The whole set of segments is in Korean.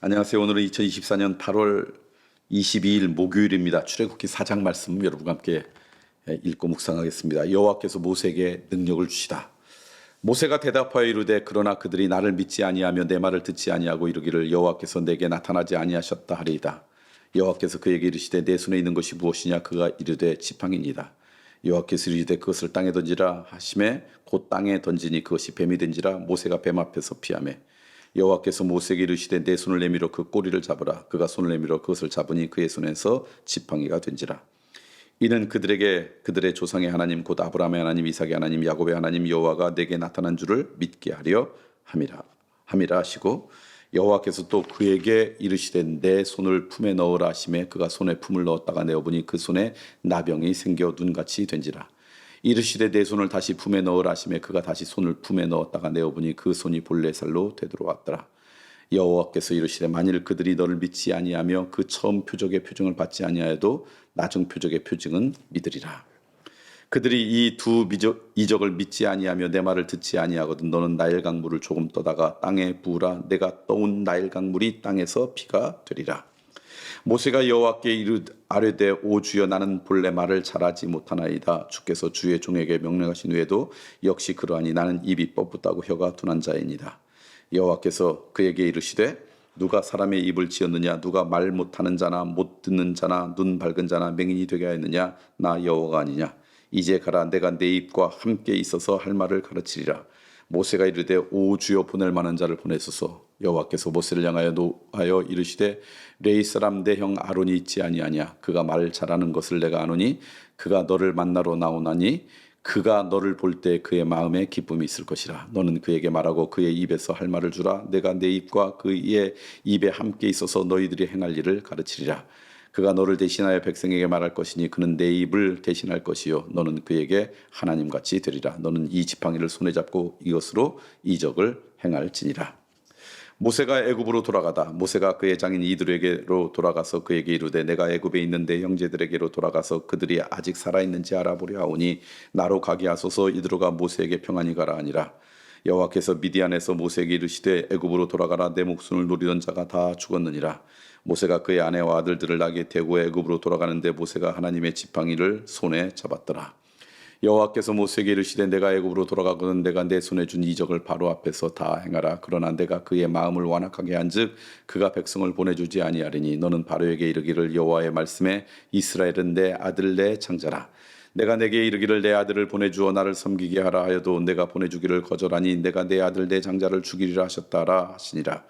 안녕하세요. 오늘은 2024년 8월 22일 목요일입니다. 출애굽기 4장 말씀 여러분과 함께 읽고 묵상하겠습니다. 여호와께서 모세에게 능력을 주시다. 모세가 대답하여 이르되 그러나 그들이 나를 믿지 아니하며 내 말을 듣지 아니하고 이르기를 여호와께서 내게 나타나지 아니하셨다 하리이다. 여호와께서 그에게 이르시되 내 손에 있는 것이 무엇이냐 그가 이르되 지팡이니이다. 여호와께서 이르시되 그것을 땅에 던지라 하심에 곧 땅에 던지니 그것이 뱀이 된지라 모세가 뱀 앞에서 피하매 여호와께서 모세에게 이르시되 내 손을 내밀어 그 꼬리를 잡으라. 그가 손을 내밀어 그것을 잡으니 그의 손에서 지팡이가 된지라. 이는 그들에게 그들의 조상의 하나님 곧 아브라함의 하나님 이삭의 하나님 야곱의 하나님 여호와가 내게 나타난 줄을 믿게 하려 함이라 하시고 여호와께서 또 그에게 이르시되 내 손을 품에 넣으라 하시매 그가 손에 품을 넣었다가 내어보니 그 손에 나병이 생겨 눈같이 된지라. 이르시되 내 손을 다시 품에 넣으라 하시매 그가 다시 손을 품에 넣었다가 내어보니 그 손이 본래 살로 되돌아왔더라. 여호와께서 이르시되 만일 그들이 너를 믿지 아니하며 그 처음 표적의 표징을 받지 아니하여도 나중 표적의 표징은 믿으리라. 그들이 이 두 이적을 믿지 아니하며 내 말을 듣지 아니하거든 너는 나일 강물을 조금 떠다가 땅에 부으라. 내가 떠온 나일 강물이 땅에서 피가 되리라. 모세가 여호와께 아뢰되 오 주여 나는 본래 말을 잘하지 못하나이다. 주께서 주의 종에게 명령하신 후에도 역시 그러하니 나는 입이 뻣뻣하고 혀가 둔한 자이니이다. 여호와께서 그에게 이르시되 누가 사람의 입을 지었느냐 누가 말 못하는 자나 못 듣는 자나 눈 밝은 자나 맹인이 되게 하였느냐 나 여호와가 아니냐. 이제 가라 내가 내 입과 함께 있어서 할 말을 가르치리라. 모세가 이르되 오 주여 보낼 만한 자를 보내소서. 여호와께서 모세를 향하여 노하여 이르시되 레위 사람 내 형 아론이 있지 아니하냐. 그가 말 잘하는 것을 내가 아노니 그가 너를 만나러 나오나니 그가 너를 볼 때 그의 마음에 기쁨이 있을 것이라. 너는 그에게 말하고 그의 입에서 할 말을 주라. 내가 내 입과 그의 입에 함께 있어서 너희들이 행할 일을 가르치리라. 그가 너를 대신하여 백성에게 말할 것이니 그는 내 입을 대신할 것이요 너는 그에게 하나님같이 되리라. 너는 이 지팡이를 손에 잡고 이것으로 이적을 행할지니라. 모세가 애굽으로 돌아가다 모세가 그의 장인 이드로에게로 돌아가서 그에게 이르되 내가 애굽에 있는 내 형제들에게로 돌아가서 그들이 아직 살아있는지 알아보려 하오니 나로 가게 하소서. 이드로가 모세에게 평안히 가라 하니라. 여호와께서 미디안에서 모세에게 이르시되 애굽으로 돌아가라. 내 목숨을 노리던 자가 다 죽었느니라. 모세가 그의 아내와 아들들을 나게 태우고 애굽으로 돌아가는데 모세가 하나님의 지팡이를 손에 잡았더라. 여호와께서 모세에게 이르시되 내가 애굽으로 돌아가거든 내가 내 손에 준 이적을 바로 앞에서 다 행하라. 그러나 내가 그의 마음을 완악하게 한즉 그가 백성을 보내주지 아니하리니 너는 바로에게 이르기를 여호와의 말씀에 이스라엘은 내 아들 내 창자라. 내가 내게 이르기를 내 아들을 보내주어 나를 섬기게 하라 하여도 내가 보내주기를 거절하니 내가 내 아들 내 장자를 죽이리라 하셨다라 하시니라.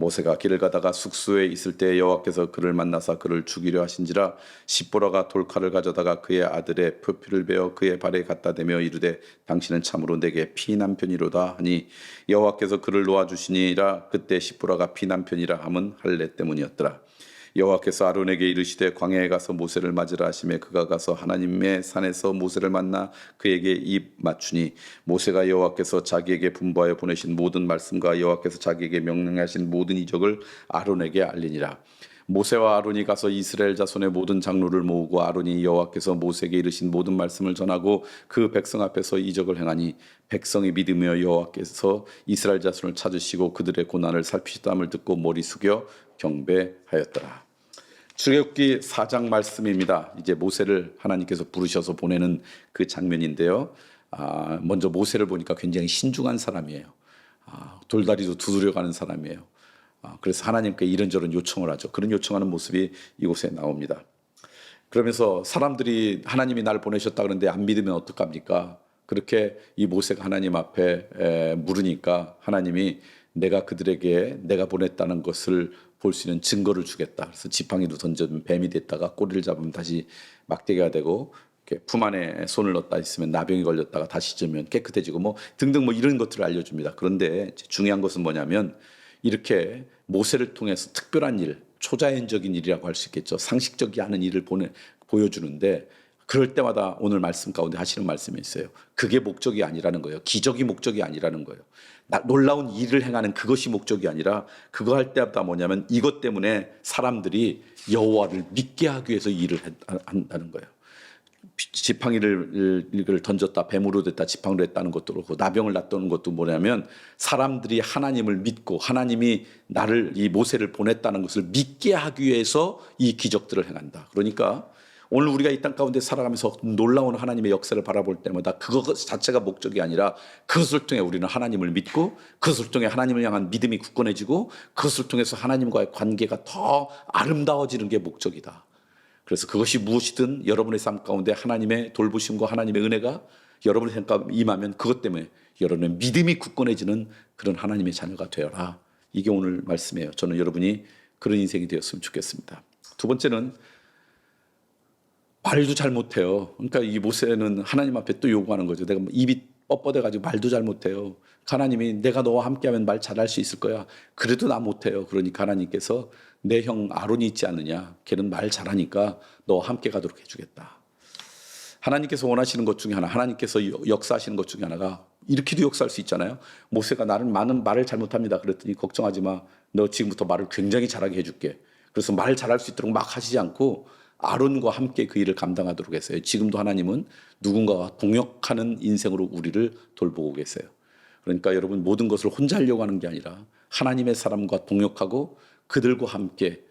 모세가 길을 가다가 숙소에 있을 때 여호와께서 그를 만나사 그를 죽이려 하신지라. 십보라가 돌칼을 가져다가 그의 아들의 표피를 베어 그의 발에 갖다 대며 이르되 당신은 참으로 내게 피난편이로다 하니 여호와께서 그를 놓아주시니라. 그때 십보라가 피난편이라 함은 할례 때문이었더라. 여호와께서 아론에게 이르시되 광야에 가서 모세를 맞으라 하시매 그가 가서 하나님의 산에서 모세를 만나 그에게 입 맞추니 모세가 여호와께서 자기에게 분부하여 보내신 모든 말씀과 여호와께서 자기에게 명령하신 모든 이적을 아론에게 알리니라. 모세와 아론이 가서 이스라엘 자손의 모든 장로를 모으고 아론이 여호와께서 모세에게 이르신 모든 말씀을 전하고 그 백성 앞에서 이적을 행하니 백성이 믿으며 여호와께서 이스라엘 자손을 찾으시고 그들의 고난을 살피시다함을 듣고 머리 숙여 경배하였더라. 출애굽기 4장 말씀입니다. 이제 모세를 하나님께서 부르셔서 보내는 그 장면인데요. 먼저 모세를 보니까 굉장히 신중한 사람이에요. 돌다리도 두드려가는 사람이에요. 그래서 하나님께 이런저런 요청을 하죠. 그런 요청하는 모습이 이곳에 나옵니다. 그러면서 사람들이 하나님이 날 보내셨다 그러는데 안 믿으면 어떡합니까? 그렇게 이 모세가 하나님 앞에 물으니까 하나님이 내가 그들에게 내가 보냈다는 것을 볼 수 있는 증거를 주겠다. 그래서 지팡이도 던져면 뱀이 됐다가 꼬리를 잡으면 다시 막대기가 되고 품 안에 손을 넣었다 있으면 나병이 걸렸다가 다시 찌면 깨끗해지고 뭐 등등 뭐 이런 것들을 알려줍니다. 그런데 중요한 것은 뭐냐면 이렇게 모세를 통해서 특별한 일, 초자연적인 일이라고 할 수 있겠죠. 상식적이 않은 일을 보여주는데 그럴 때마다 오늘 말씀 가운데 하시는 말씀이 있어요. 그게 목적이 아니라는 거예요. 기적이 목적이 아니라는 거예요. 놀라운 일을 행하는 그것이 목적이 아니라 그거 할 때마다 뭐냐면 이것 때문에 사람들이 여호와를 믿게 하기 위해서 일을 한다는 거예요. 지팡이를 던졌다 뱀으로 됐다 지팡이로 됐다는 것도 그렇고 나병을 났다는 것도 뭐냐면 사람들이 하나님을 믿고 하나님이 나를 이 모세를 보냈다는 것을 믿게 하기 위해서 이 기적들을 행한다. 그러니까 오늘 우리가 이 땅 가운데 살아가면서 놀라운 하나님의 역사를 바라볼 때마다 그것 자체가 목적이 아니라 그것을 통해 우리는 하나님을 믿고 그것을 통해 하나님을 향한 믿음이 굳건해지고 그것을 통해서 하나님과의 관계가 더 아름다워지는 게 목적이다. 그래서 그것이 무엇이든 여러분의 삶 가운데 하나님의 돌보심과 하나님의 은혜가 여러분의 삶 가운데 임하면 그것 때문에 여러분의 믿음이 굳건해지는 그런 하나님의 자녀가 되어라. 이게 오늘 말씀이에요. 저는 여러분이 그런 인생이 되었으면 좋겠습니다. 두 번째는 말도 잘 못해요. 그러니까 이 모세는 하나님 앞에 또 요구하는 거죠. 내가 입이 뻣뻣해가지고 말도 잘 못해요. 하나님이 내가 너와 함께하면 말 잘할 수 있을 거야. 그래도 나 못해요. 그러니까 하나님께서 내 형 아론이 있지 않느냐. 걔는 말 잘하니까 너와 함께 가도록 해주겠다. 하나님께서 원하시는 것 중에 하나, 하나님께서 역사하시는 것 중에 하나가 이렇게도 역사할 수 있잖아요. 모세가 나는 많은 말을 잘못합니다. 그랬더니 걱정하지 마. 너 지금부터 말을 굉장히 잘하게 해줄게. 그래서 말 잘할 수 있도록 막 하시지 않고 아론과 함께 그 일을 감당하도록 했어요. 지금도 하나님은 누군가와 동역하는 인생으로 우리를 돌보고 계세요. 그러니까 여러분 모든 것을 혼자 하려고 하는 게 아니라 하나님의 사람과 동역하고 그들과 함께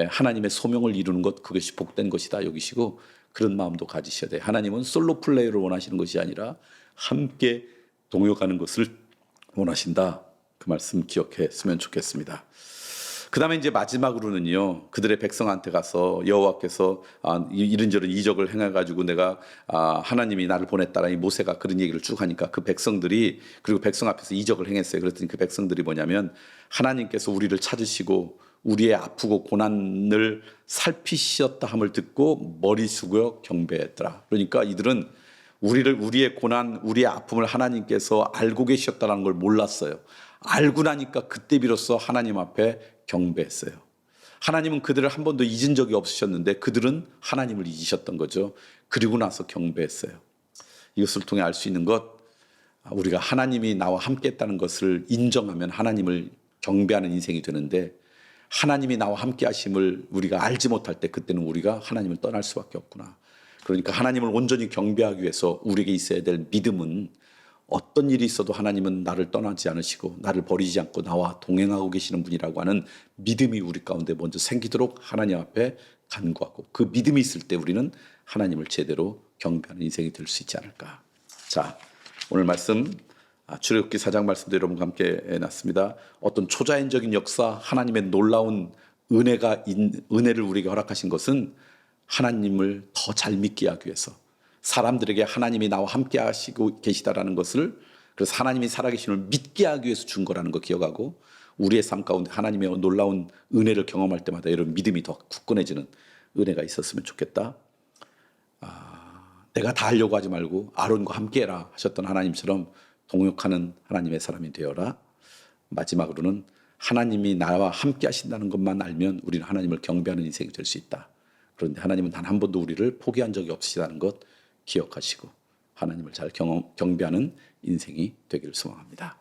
하나님의 소명을 이루는 것, 그것이 복된 것이다 여기시고 그런 마음도 가지셔야 돼요. 하나님은 솔로 플레이를 원하시는 것이 아니라 함께 동역하는 것을 원하신다. 그 말씀 기억했으면 좋겠습니다. 그 다음에 이제 마지막으로는요, 그들의 백성한테 가서 여호와께서 이런저런 이적을 행해가지고 내가 하나님이 나를 보냈다라 이 모세가 그런 얘기를 쭉 하니까 그 백성들이 그리고 백성 앞에서 이적을 행했어요. 그랬더니 그 백성들이 뭐냐면 하나님께서 우리를 찾으시고 우리의 아프고 고난을 살피셨다 함을 듣고 머리 숙여 경배했더라. 그러니까 이들은 우리의 고난, 우리의 아픔을 하나님께서 알고 계셨다는 걸 몰랐어요. 알고 나니까 그때 비로소 하나님 앞에 경배했어요. 하나님은 그들을 한 번도 잊은 적이 없으셨는데 그들은 하나님을 잊으셨던 거죠. 그리고 나서 경배했어요. 이것을 통해 알 수 있는 것, 우리가 하나님이 나와 함께 했다는 것을 인정하면 하나님을 경배하는 인생이 되는데 하나님이 나와 함께 하심을 우리가 알지 못할 때 그때는 우리가 하나님을 떠날 수밖에 없구나. 그러니까 하나님을 온전히 경배하기 위해서 우리에게 있어야 될 믿음은 어떤 일이 있어도 하나님은 나를 떠나지 않으시고 나를 버리지 않고 나와 동행하고 계시는 분이라고 하는 믿음이 우리 가운데 먼저 생기도록 하나님 앞에 간구하고 그 믿음이 있을 때 우리는 하나님을 제대로 경배하는 인생이 될 수 있지 않을까. 자, 오늘 말씀 출애굽기 4장 말씀도 여러분과 함께 해놨습니다. 어떤 초자연적인 역사, 하나님의 놀라운 은혜를 우리에게 허락하신 것은 하나님을 더 잘 믿게 하기 위해서 사람들에게 하나님이 나와 함께 하시고 계시다라는 것을 그래서 하나님이 살아계심을 믿게 하기 위해서 준 거라는 거 기억하고 우리의 삶 가운데 하나님의 놀라운 은혜를 경험할 때마다 이런 믿음이 더 굳건해지는 은혜가 있었으면 좋겠다. 내가 다 하려고 하지 말고 아론과 함께 해라 하셨던 하나님처럼 동역하는 하나님의 사람이 되어라. 마지막으로는 하나님이 나와 함께 하신다는 것만 알면 우리는 하나님을 경배하는 인생이 될 수 있다. 그런데 하나님은 단 한 번도 우리를 포기한 적이 없으시다는 것 기억하시고 하나님을 잘 경배하는 인생이 되기를 소망합니다.